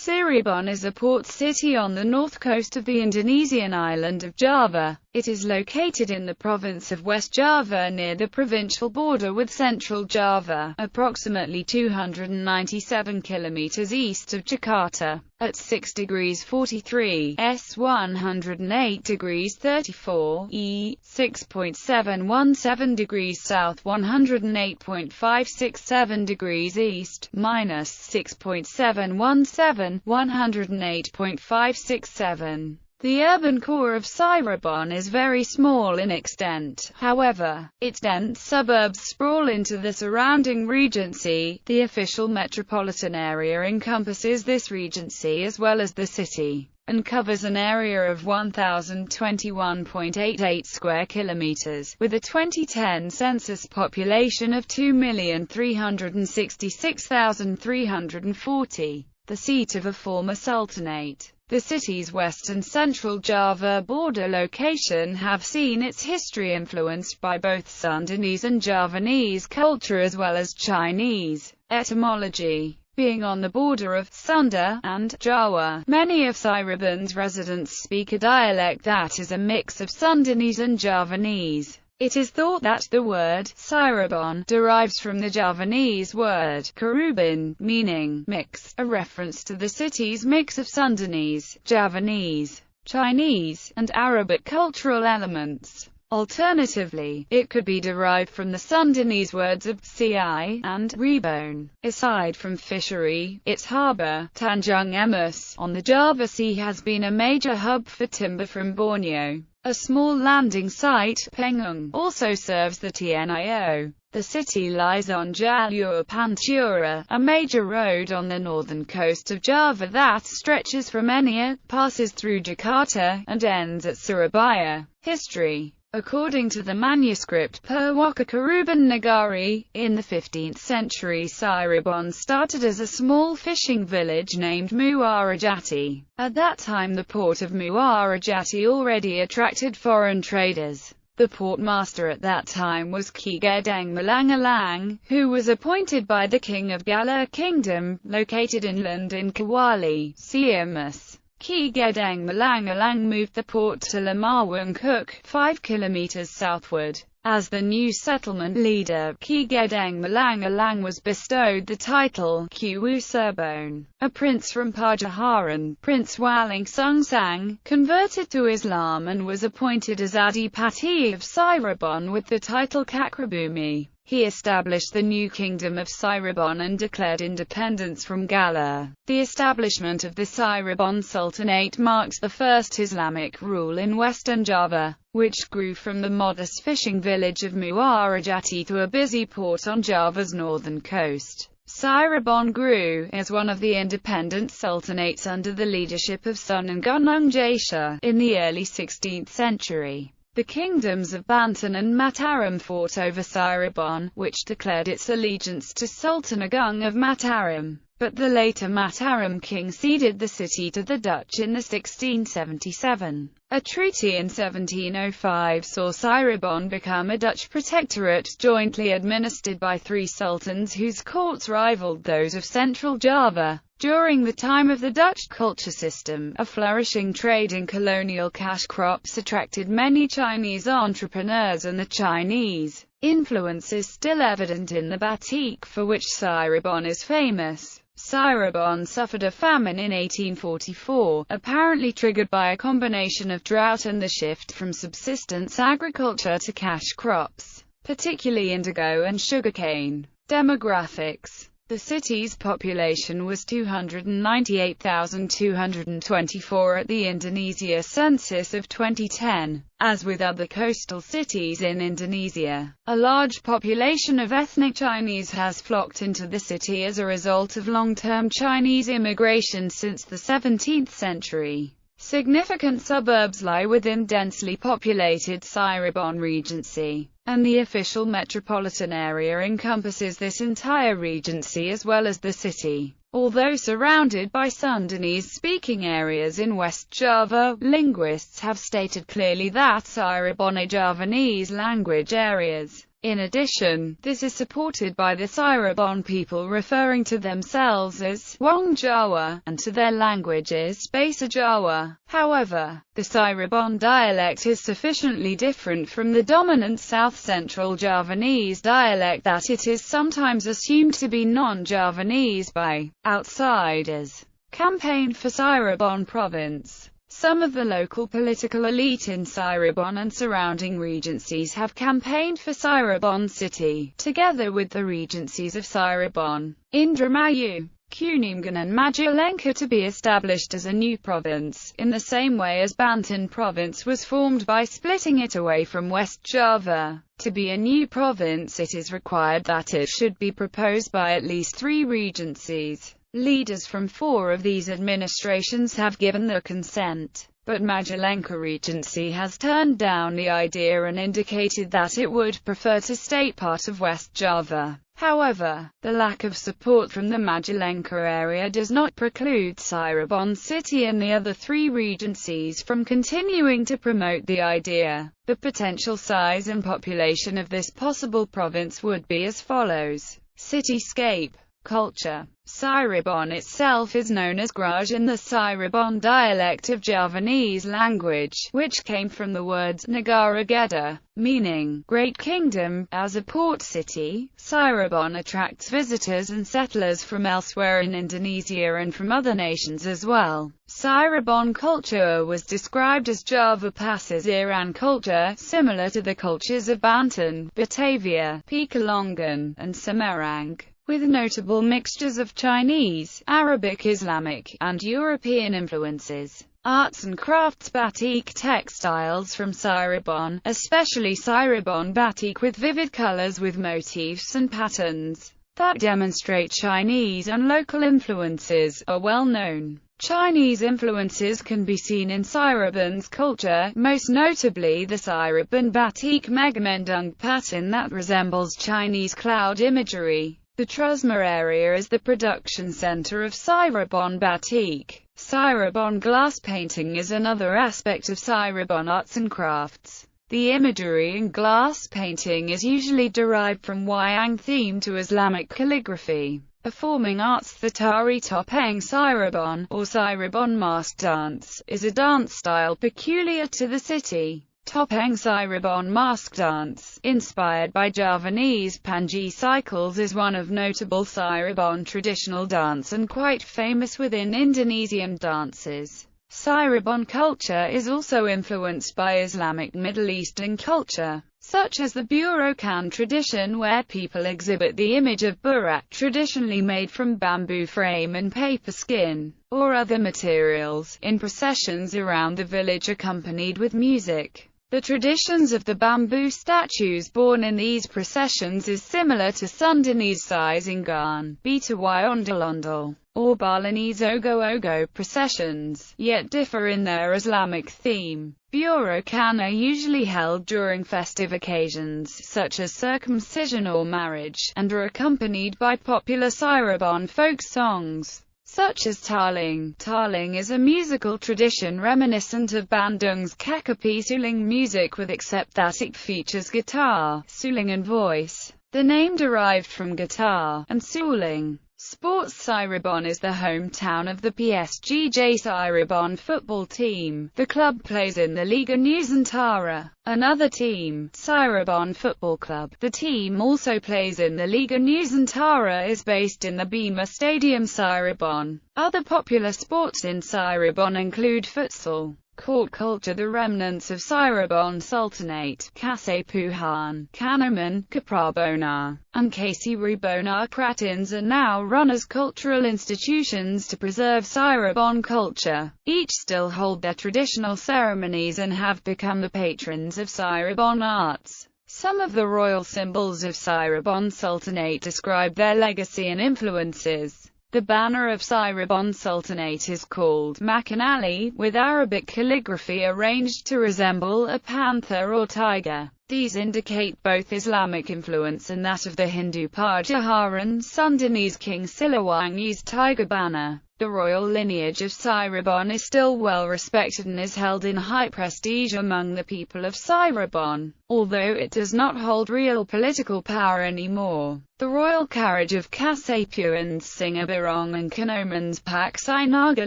Cirebon is a port city on the north coast of the Indonesian island of Java. It is located in the province of West Java near the provincial border with Central Java, approximately 297 kilometers east of Jakarta, at 6 degrees 43 S 108 degrees 34 E, 6.717 degrees south 108.567 degrees east, minus 6.717, 108.567. The urban core of Cirebon is very small in extent, however. Its dense suburbs sprawl into the surrounding regency. The official metropolitan area encompasses this regency as well as the city, and covers an area of 1,021.88 square kilometers, with a 2010 census population of 2,366,340, the seat of a former sultanate. The city's west and central Java border location have seen its history influenced by both Sundanese and Javanese culture as well as Chinese. Etymology: being on the border of Sunda and Jawa, many of Cirebon's residents speak a dialect that is a mix of Sundanese and Javanese. It is thought that the word Cirebon derives from the Javanese word Cirebon, meaning mix, a reference to the city's mix of Sundanese, Javanese, Chinese, and Arabic cultural elements. Alternatively, it could be derived from the Sundanese words of ci and rebone. Aside from fishery, its harbour, Tanjung Emas, on the Java Sea has been a major hub for timber from Borneo. A small landing site, Pengung, also serves the TNIO. The city lies on Jalur Pantura, a major road on the northern coast of Java that stretches from Enia, passes through Jakarta, and ends at Surabaya. History: according to the manuscript Perwaka Cirebon Nagari, in the 15th century Cirebon started as a small fishing village named Muarajati. At that time the port of Muarajati already attracted foreign traders. The port master at that time was Ki Gedeng Malangalang, who was appointed by the king of Galuh Kingdom, located inland in Kewali, Ciamis. Ki Gedeng Malangalang moved the port to Lemawang Cook, 5 kilometers southward. As the new settlement leader, Ki Gedeng Malangalang was bestowed the title Kiwu Cirebon. A prince from Pajajaran, Prince Waling Sungsang, converted to Islam and was appointed as Adipati of Cirebon with the title Cakrabumi. He established the new kingdom of Cirebon and declared independence from Galuh. The establishment of the Cirebon Sultanate marks the first Islamic rule in Western Java, which grew from the modest fishing village of Muarajati to a busy port on Java's northern coast. Cirebon grew as one of the independent sultanates under the leadership of Sunan Gunung Jati in the early 16th century. The kingdoms of Banten and Mataram fought over Cirebon, which declared its allegiance to Sultan Agung of Mataram. But the later Mataram king ceded the city to the Dutch in 1677. A treaty in 1705 saw Cirebon become a Dutch protectorate jointly administered by 3 sultans whose courts rivaled those of Central Java. During the time of the Dutch culture system, a flourishing trade in colonial cash crops attracted many Chinese entrepreneurs, and the Chinese influence is still evident in the batik for which Cirebon is famous. Cirebon suffered a famine in 1844, apparently triggered by a combination of drought and the shift from subsistence agriculture to cash crops, particularly indigo and sugarcane. Demographics: the city's population was 298,224 at the Indonesia census of 2010. As with other coastal cities in Indonesia, a large population of ethnic Chinese has flocked into the city as a result of long-term Chinese immigration since the 17th century. Significant suburbs lie within densely populated Cirebon Regency, and the official metropolitan area encompasses this entire regency as well as the city. Although surrounded by Sundanese-speaking areas in West Java, linguists have stated clearly that Cirebon are Javanese language areas. In addition, this is supported by the Cirebon people referring to themselves as Wong Jawa, and to their language as Basa Jawa. However, the Cirebon dialect is sufficiently different from the dominant South-Central Javanese dialect that it is sometimes assumed to be non-Javanese by outsiders. Campaign for Cirebon province. Some of the local political elite in Cirebon and surrounding regencies have campaigned for Cirebon city, together with the regencies of Cirebon, Indramayu, Kunimgan and Majalengka, to be established as a new province, in the same way as Banten province was formed by splitting it away from West Java. To be a new province, it is required that it should be proposed by at least 3 regencies. Leaders from 4 of these administrations have given their consent, but Majalengka Regency has turned down the idea and indicated that it would prefer to stay part of West Java. However, the lack of support from the Majalengka area does not preclude Cirebon City and the other 3 regencies from continuing to promote the idea. The potential size and population of this possible province would be as follows. Cityscape. Culture. Cirebon itself is known as Graj in the Cirebon dialect of Javanese language, which came from the words Negara Geda, meaning Great Kingdom. As a port city, Cirebon attracts visitors and settlers from elsewhere in Indonesia and from other nations as well. Cirebon culture was described as Java Pasisir culture, similar to the cultures of Banten, Batavia, Pekalongan, and Semarang, with notable mixtures of Chinese, Arabic, Islamic, and European influences. Arts and crafts. Batik textiles from Cirebon, especially Cirebon batik with vivid colors with motifs and patterns that demonstrate Chinese and local influences, are well known. Chinese influences can be seen in Cirebon's culture, most notably the Cirebon batik megamendung pattern that resembles Chinese cloud imagery. The Trusma area is the production center of Cirebon batik. Cirebon glass painting is another aspect of Cirebon arts and crafts. The imagery in glass painting is usually derived from wayang theme to Islamic calligraphy. Performing arts. The Tari Topeng Cirebon, or Cirebon mask dance, is a dance style peculiar to the city. Topeng Cirebon mask dance, inspired by Javanese Panji cycles, is one of notable Cirebon traditional dance and quite famous within Indonesian dances. Cirebon culture is also influenced by Islamic Middle Eastern culture, such as the Burokan tradition where people exhibit the image of Burak, traditionally made from bamboo frame and paper skin, or other materials, in processions around the village accompanied with music. The traditions of the bamboo statues born in these processions is similar to Sundanese Sisingan, Betawiondolondol, or Balinese Ogo-Ogo processions, yet differ in their Islamic theme. Burokan are usually held during festive occasions, such as circumcision or marriage, and are accompanied by popular Cirebon folk songs, such as Tarling. Tarling is a musical tradition reminiscent of Bandung's Kakapi Suling music except that it features guitar, suling and voice. The name derived from guitar, and suling. Sports. Cirebon is the hometown of the PSGJ Cirebon football team. The club plays in the Liga Nusantara. Another team, Cirebon Football Club, the team also plays in the Liga Nusantara, is based in the Bima Stadium Cirebon. Other popular sports in Cirebon include futsal, court culture. The remnants of Cirebon Sultanate, Kasepuhan, Kanoman, Kaprabona, and Kasiribona Pratins are now run as cultural institutions to preserve Cirebon culture. Each still hold their traditional ceremonies and have become the patrons of Cirebon arts. Some of the royal symbols of Cirebon Sultanate describe their legacy and influences. The banner of Cirebon Sultanate is called Makanali, with Arabic calligraphy arranged to resemble a panther or tiger. These indicate both Islamic influence and that of the Hindu Pajaharan Sundanese king Siliwangi's tiger banner. The royal lineage of Cirebon is still well respected and is held in high prestige among the people of Cirebon, although it does not hold real political power anymore. The royal carriage of Kasapuan's Singaburong and Kanoman's Paksai Naga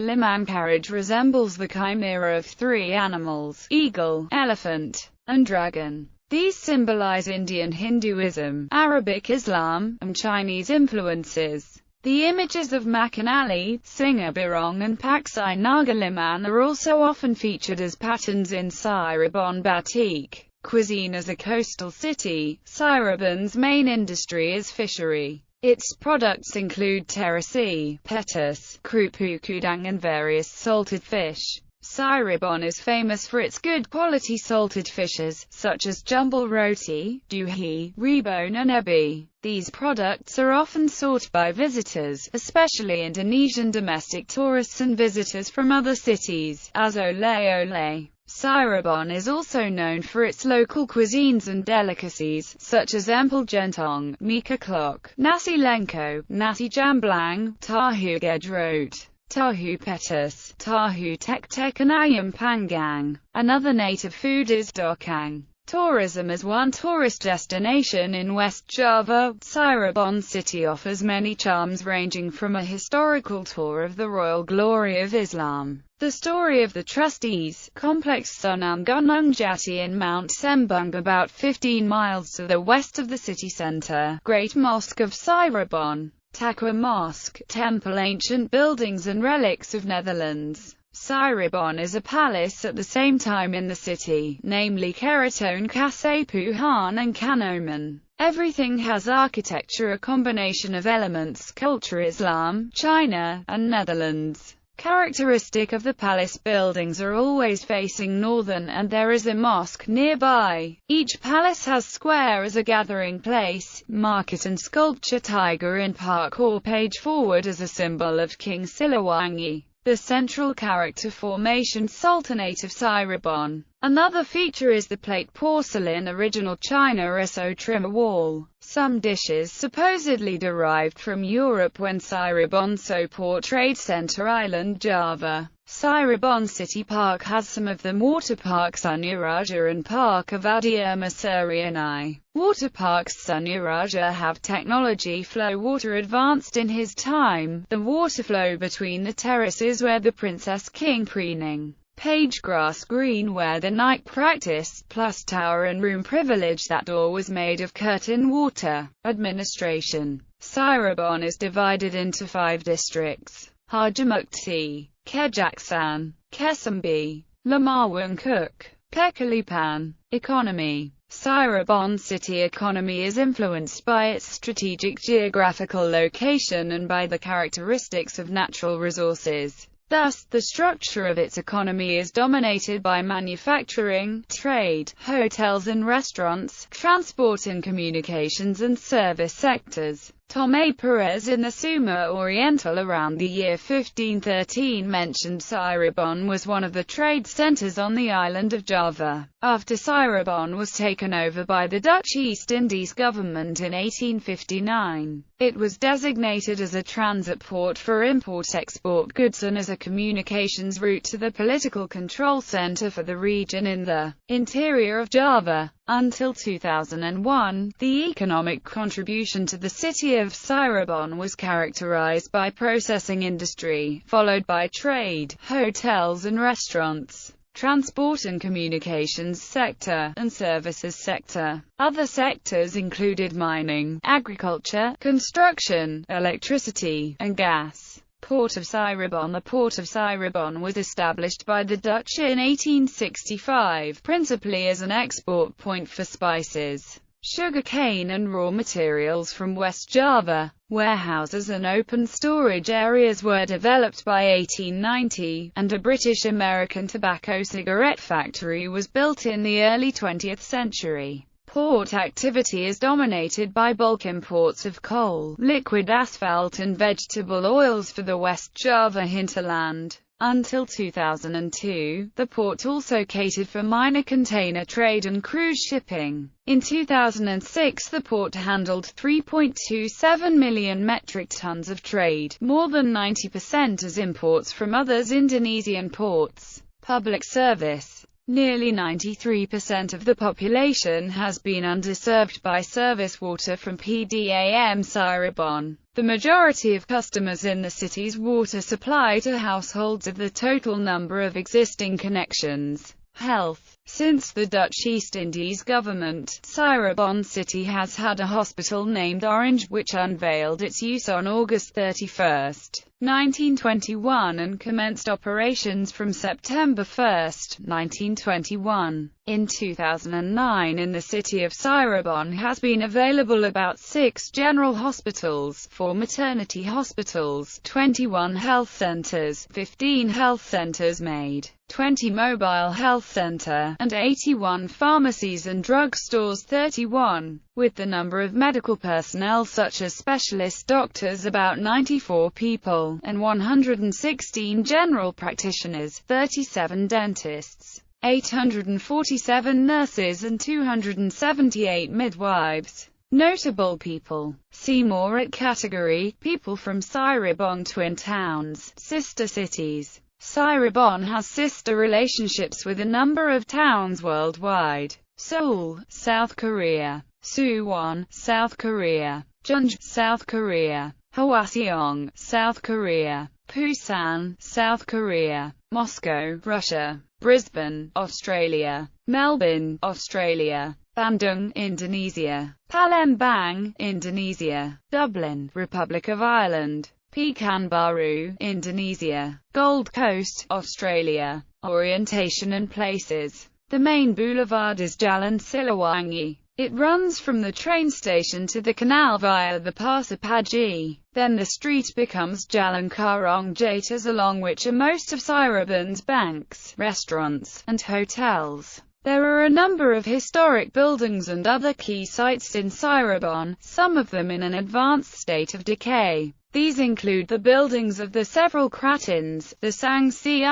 Liman carriage resembles the chimera of three animals: eagle, elephant, and dragon. These symbolize Indian Hinduism, Arabic Islam, and Chinese influences. The images of Makanali, Singaburong and Paksai Nagaliman are also often featured as patterns in Cirebon batik cuisine. As a coastal city, Cirebon's main industry is fishery. Its products include terasi, petis, krupu kudang and various salted fish. Cirebon is famous for its good quality salted fishes, such as jumble roti, duhi, rebone and ebi. These products are often sought by visitors, especially Indonesian domestic tourists and visitors from other cities, as ole-ole. Cirebon is also known for its local cuisines and delicacies, such as empal gentong, mika klok, nasi lengko, nasi jamblang, tahu gedrot, tahu petis, tahu tek-tek and ayam panggang. Another native food is dokang. Tourism is one tourist destination in West Java. Cirebon city offers many charms ranging from a historical tour of the royal glory of Islam, the story of the trustees, complex Sunan Gunung Jati in Mount Sembung about 15 miles to the west of the city center, Great Mosque of Cirebon, Takwa Mosque, temple, ancient buildings and relics of Netherlands. Cirebon is a palace at the same time in the city, namely Keraton Kasapuhan and Kanoman. Everything has architecture, a combination of elements, culture, Islam, China, and Netherlands. Characteristic of the palace buildings are always facing northern, and there is a mosque nearby. Each palace has square as a gathering place, market and sculpture tiger in park or page forward as a symbol of King Siliwangi. The central character formation Sultanate of Cirebon. Another feature is the plate porcelain original China SO trim wall. Some dishes supposedly derived from Europe when Cirebon so portrayed Center Island, Java. Cirebon City Park has some of the water parks Sunyaraja and Park of Adiama Surianai. Water parks Sunyaraja have technology flow water advanced in his time. The water flow between the terraces where the Princess King preening. Page grass green where the night practice, plus tower and room privilege. That door was made of curtain water. Administration. Cirebon is divided into 5 districts: Harjamukti, Kejaksan, Kesambi, Lamawangkuk, Pekalipan. Economy. Cirebon city economy is influenced by its strategic geographical location and by the characteristics of natural resources. Thus, the structure of its economy is dominated by manufacturing, trade, hotels and restaurants, transport and communications and service sectors. Tomé Perez in the Summa Oriental around the year 1513 mentioned Cirebon was one of the trade centers on the island of Java. After Cirebon was taken over by the Dutch East Indies government in 1859, it was designated as a transit port for import-export goods and as a communications route to the political control center for the region in the interior of Java. Until 2001, the economic contribution to the city of Cirebon was characterized by processing industry, followed by trade, hotels and restaurants, transport and communications sector, and services sector. Other sectors included mining, agriculture, construction, electricity, and gas. Port of Cirebon. The Port of Cirebon was established by the Dutch in 1865, principally as an export point for spices, sugarcane and raw materials from West Java. Warehouses and open storage areas were developed by 1890, and a British-American tobacco cigarette factory was built in the early 20th century. Port activity is dominated by bulk imports of coal, liquid asphalt and vegetable oils for the West Java hinterland. Until 2002, the port also catered for minor container trade and cruise shipping. In 2006, the port handled 3.27 million metric tons of trade, more than 90% as imports from other Indonesian ports. Public service. Nearly 93% of the population has been underserved by service water from PDAM Cirebon. The majority of customers in the city's water supply to households of the total number of existing connections. Health. Since the Dutch East Indies government, Cirebon City has had a hospital named Orange, which unveiled its use on August 31, 1921 and commenced operations from September 1, 1921. In 2009, in the city of Cirebon has been available about 6 general hospitals, 4 maternity hospitals, 21 health centers, 15 health centers made, 20 mobile health center, and 81 pharmacies and drug stores 31, with the number of medical personnel such as specialist doctors about 94 people, and 116 general practitioners, 37 dentists, 847 nurses and 278 midwives. Notable people. See more at category, people from Cirebon. Twin towns, sister cities. Cirebon has sister relationships with a number of towns worldwide. Seoul, South Korea. Suwon, South Korea. Jeonju, South Korea. Hwaseong, South Korea. Busan, South Korea. Moscow, Russia. Brisbane, Australia. Melbourne, Australia. Bandung, Indonesia. Palembang, Indonesia. Dublin, Republic of Ireland. Pekanbaru, Indonesia. Gold Coast, Australia. Orientation and places. The main boulevard is Jalan Siliwangi. It runs from the train station to the canal via the Pasar Pagi. Then the street becomes Jalan Karangjatas, along which are most of Cirebon's banks, restaurants, and hotels. There are a number of historic buildings and other key sites in Cirebon, some of them in an advanced state of decay. These include the buildings of the several kratons, the Sangsi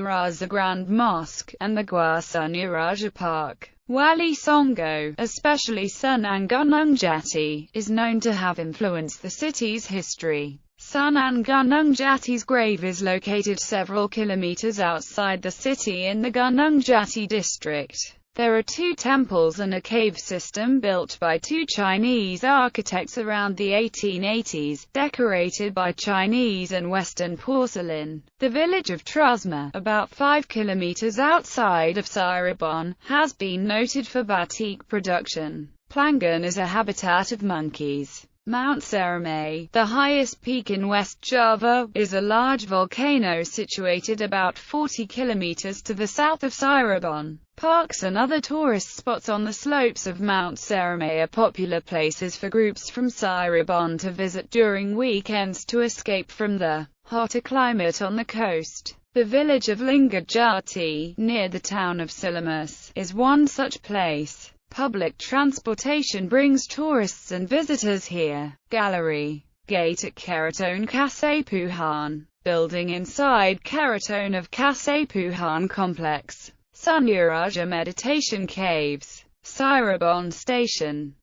Raja Grand Mosque, and the Gua Sunya Raja Park. Wali Songo, especially Sunan Gunung Jati, is known to have influenced the city's history. Sunan Gunung Jati's grave is located several kilometers outside the city in the Gunung Jati district. There are 2 temples and a cave system built by 2 Chinese architects around the 1880s, decorated by Chinese and Western porcelain. The village of Trusma, about 5 kilometers outside of Cirebon, has been noted for batik production. Plangan is a habitat of monkeys. Mount Seramay, the highest peak in West Java, is a large volcano situated about 40 kilometers to the south of Cirebon. Parks and other tourist spots on the slopes of Mount Seramay are popular places for groups from Cirebon to visit during weekends to escape from the hotter climate on the coast. The village of Linggarjati, near the town of Silamus, is one such place. Public transportation brings tourists and visitors here. Gallery. Gate at Keraton Kasepuhan. Building inside Keraton of Kasepuhan Complex. Sunyaraja Meditation Caves. Cirebon Station.